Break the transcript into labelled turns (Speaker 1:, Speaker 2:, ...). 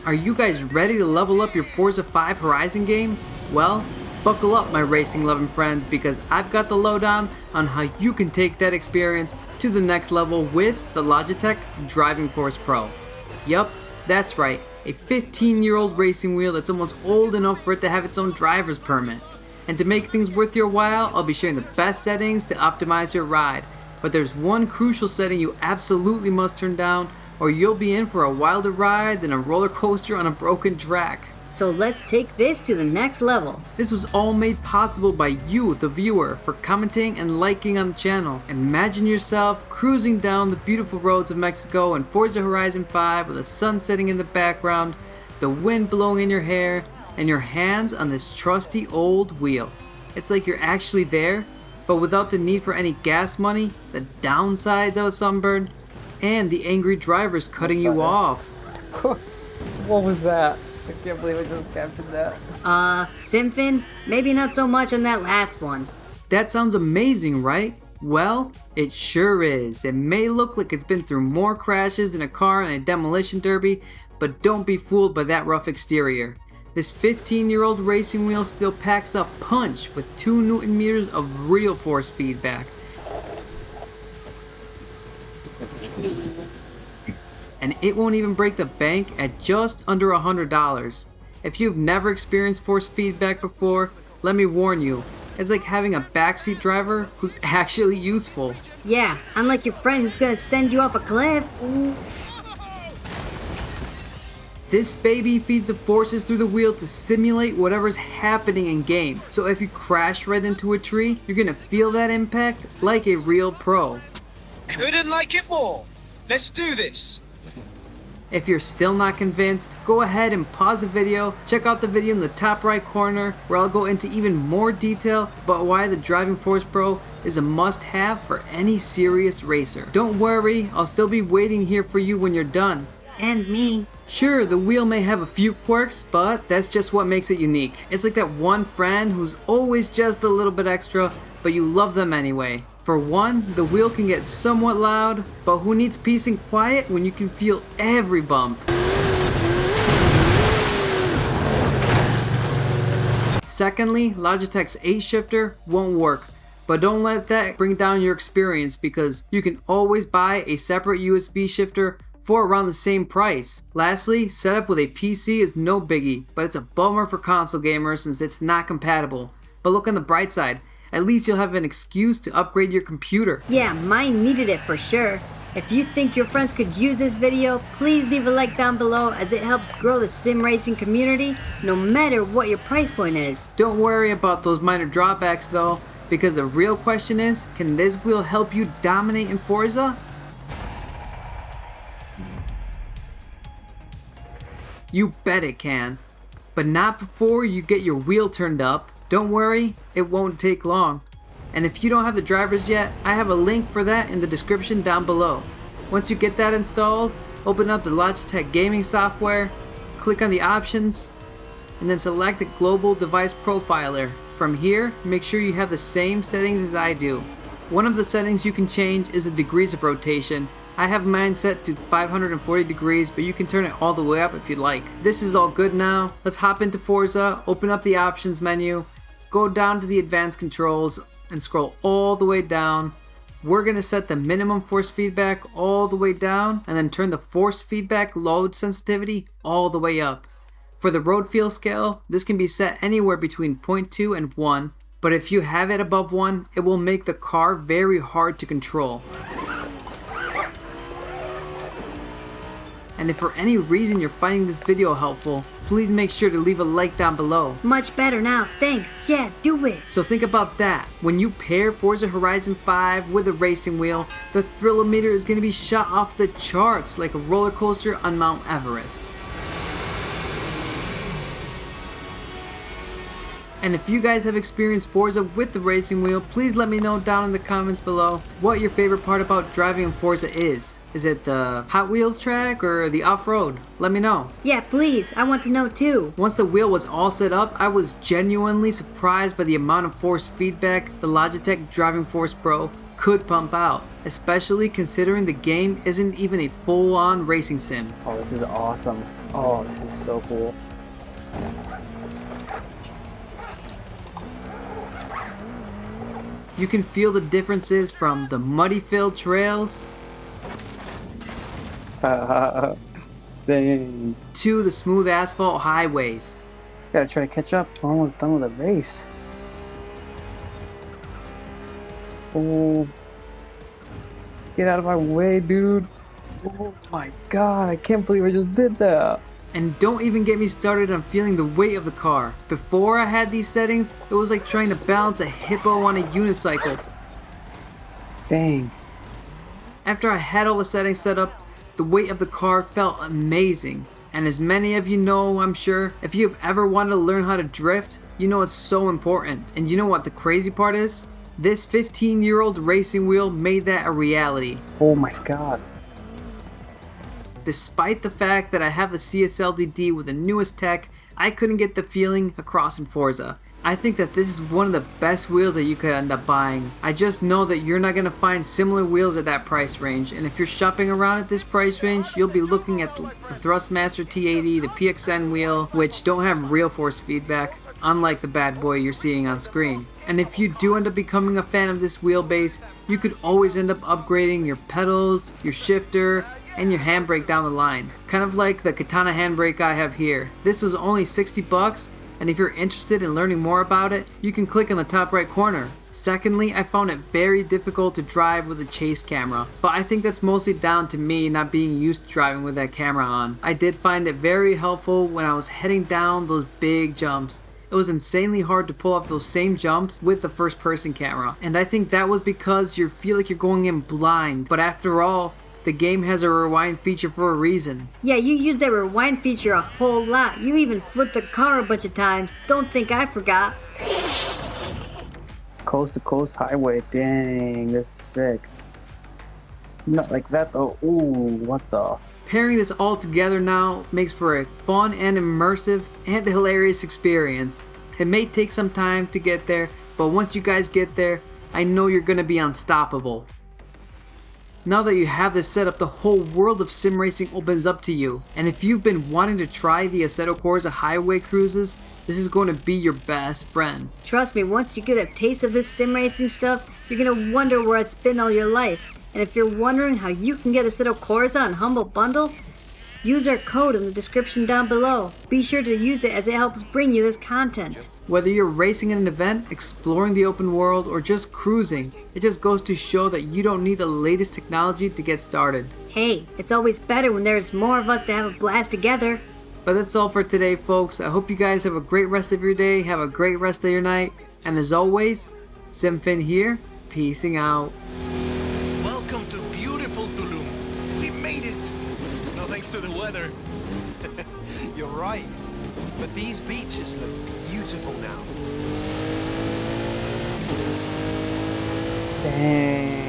Speaker 1: Are you guys ready to level up your Forza 5 Horizon game? Well, buckle up my racing loving friends, because I've got the lowdown on how you can take that experience to the next level with the Logitech Driving Force Pro. Yup, that's right, a 15-year-old racing wheel that's almost old enough for it to have its own driver's permit. And to make things worth your while, I'll be sharing the best settings to optimize your ride. But there's one crucial setting you absolutely must turn down, or you'll be in for a wilder ride than a roller coaster on a broken track.
Speaker 2: So let's take this to the next level.
Speaker 1: This was all made possible by you, the viewer, for commenting and liking on the channel. Imagine yourself cruising down the beautiful roads of Mexico in Forza Horizon 5 with the sun setting in the background, the wind blowing in your hair, and your hands on this trusty old wheel. It's like you're actually there, but without the need for any gas money, the downsides of a sunburn, and the angry drivers cutting you off.
Speaker 3: What was that? I can't believe I just captured that.
Speaker 2: SimFin? Maybe not so much on that last one.
Speaker 1: That sounds amazing, right? Well, it sure is. It may look like it's been through more crashes than a car in a demolition derby, but don't be fooled by that rough exterior. This 15-year-old racing wheel still packs a punch with 2 Newton meters of real force feedback. And it won't even break the bank at just under $100. If you've never experienced force feedback before, let me warn you, it's like having a backseat driver who's actually useful.
Speaker 2: Yeah, unlike your friend who's gonna send you off a cliff.
Speaker 1: This baby feeds the forces through the wheel to simulate whatever's happening in game. So if you crash right into a tree, you're gonna feel that impact like a real pro.
Speaker 4: Couldn't like it more. Let's do this.
Speaker 1: If you're still not convinced, go ahead and pause the video, check out the video in the top right corner where I'll go into even more detail about why the Driving Force Pro is a must-have for any serious racer. Don't worry, I'll still be waiting here for you when you're done.
Speaker 2: And me.
Speaker 1: Sure, the wheel may have a few quirks, but that's just what makes it unique. It's like that one friend who's always just a little bit extra, but you love them anyway. For one, the wheel can get somewhat loud, but who needs peace and quiet when you can feel every bump? Secondly, Logitech's 8-shifter won't work, but don't let that bring down your experience, because you can always buy a separate USB shifter for around the same price. Lastly, setup with a PC is no biggie, but it's a bummer for console gamers since it's not compatible. But look on the bright side, at least you'll have an excuse to upgrade your computer.
Speaker 2: Yeah, mine needed it for sure. If you think your friends could use this video, please leave a like down below, as it helps grow the sim racing community no matter what your price point is.
Speaker 1: Don't worry about those minor drawbacks though, because the real question is, can this wheel help you dominate in Forza? You bet it can, but not before you get your wheel turned up. Don't worry, it won't take long. And if you don't have the drivers yet, I have a link for that in the description down below. Once you get that installed, open up the Logitech gaming software, click on the options, and then select the global device profiler. From here, make sure you have the same settings as I do. One of the settings you can change is the degrees of rotation. I have mine set to 540 degrees, but you can turn it all the way up if you'd like. This is all good now. Let's hop into Forza, open up the options menu, go down to the advanced controls, and scroll all the way down. We're gonna set the minimum force feedback all the way down, and then turn the force feedback load sensitivity all the way up. For the road feel scale, this can be set anywhere between 0.2 and 1, but if you have it above 1, it will make the car very hard to control. And if for any reason you're finding this video helpful, please make sure to leave a like down below.
Speaker 2: Much better now, thanks. Yeah, do it.
Speaker 1: So think about that. When you pair Forza Horizon 5 with a racing wheel, the thrill-o-meter is going to be shot off the charts like a roller coaster on Mount Everest. And if you guys have experienced Forza with the racing wheel, please let me know down in the comments below what your favorite part about driving in Forza is. Is it the Hot Wheels track or the off-road? Let me know.
Speaker 2: Yeah, please, I want to know too.
Speaker 1: Once the wheel was all set up, I was genuinely surprised by the amount of force feedback the Logitech Driving Force Pro could pump out, especially considering the game isn't even a full-on racing sim.
Speaker 3: Oh, this is awesome. Oh, this is so cool.
Speaker 1: You can feel the differences from the muddy-filled trails
Speaker 3: Dang.
Speaker 1: to the smooth asphalt highways.
Speaker 3: Gotta try to catch up. We're almost done with the race. Oh. Get out of my way, dude. Oh my god, I can't believe I just did that.
Speaker 1: And don't even get me started on feeling the weight of the car. Before I had these settings, it was like trying to balance a hippo on a unicycle.
Speaker 3: Dang.
Speaker 1: After I had all the settings set up, the weight of the car felt amazing. And as many of you know, I'm sure, if you've ever wanted to learn how to drift, you know it's so important. And you know what the crazy part is? This 15-year-old racing wheel made that a reality.
Speaker 3: Oh my god.
Speaker 1: Despite the fact that I have the CSLDD with the newest tech, I couldn't get the feeling across in Forza. I think that this is one of the best wheels that you could end up buying. I just know that you're not going to find similar wheels at that price range, and if you're shopping around at this price range, you'll be looking at the Thrustmaster T80, the PXN wheel, which don't have real force feedback, unlike the bad boy you're seeing on screen. And if you do end up becoming a fan of this wheelbase, you could always end up upgrading your pedals, your shifter, and your handbrake down the line. Kind of like the Katana handbrake I have here. This was only 60 bucks, and if you're interested in learning more about it, you can click on the top right corner. Secondly, I found it very difficult to drive with a chase camera, but I think that's mostly down to me not being used to driving with that camera on. I did find it very helpful when I was heading down those big jumps. It was insanely hard to pull off those same jumps with the first person camera, and I think that was because you feel like you're going in blind, but after all, the game has a rewind feature for a reason.
Speaker 2: Yeah, you use that rewind feature a whole lot. You even flipped the car a bunch of times. Don't think I forgot.
Speaker 3: Coast to coast highway. Dang, this is sick. Not like that though. Ooh, what the?
Speaker 1: Pairing this all together now makes for a fun and immersive and hilarious experience. It may take some time to get there, but once you guys get there, I know you're gonna be unstoppable. Now that you have this set up, the whole world of sim racing opens up to you. And if you've been wanting to try the Assetto Corsa highway cruises, this is going to be your best friend.
Speaker 2: Trust me, once you get a taste of this sim racing stuff, you're gonna wonder where it's been all your life. And if you're wondering how you can get Assetto Corsa on Humble Bundle, use our code in the description down below. Be sure to use it as it helps bring you this content.
Speaker 1: Whether you're racing in an event, exploring the open world, or just cruising, it just goes to show that you don't need the latest technology to get started.
Speaker 2: Hey, it's always better when there's more of us to have a blast together.
Speaker 1: But that's all for today, folks. I hope you guys have a great rest of your day, have a great rest of your night, and as always, SimFin here, peacing out.
Speaker 5: Welcome to beautiful Tulum. We made it. No thanks to the weather.
Speaker 4: You're right. But these beaches look beautiful now.
Speaker 3: Dang.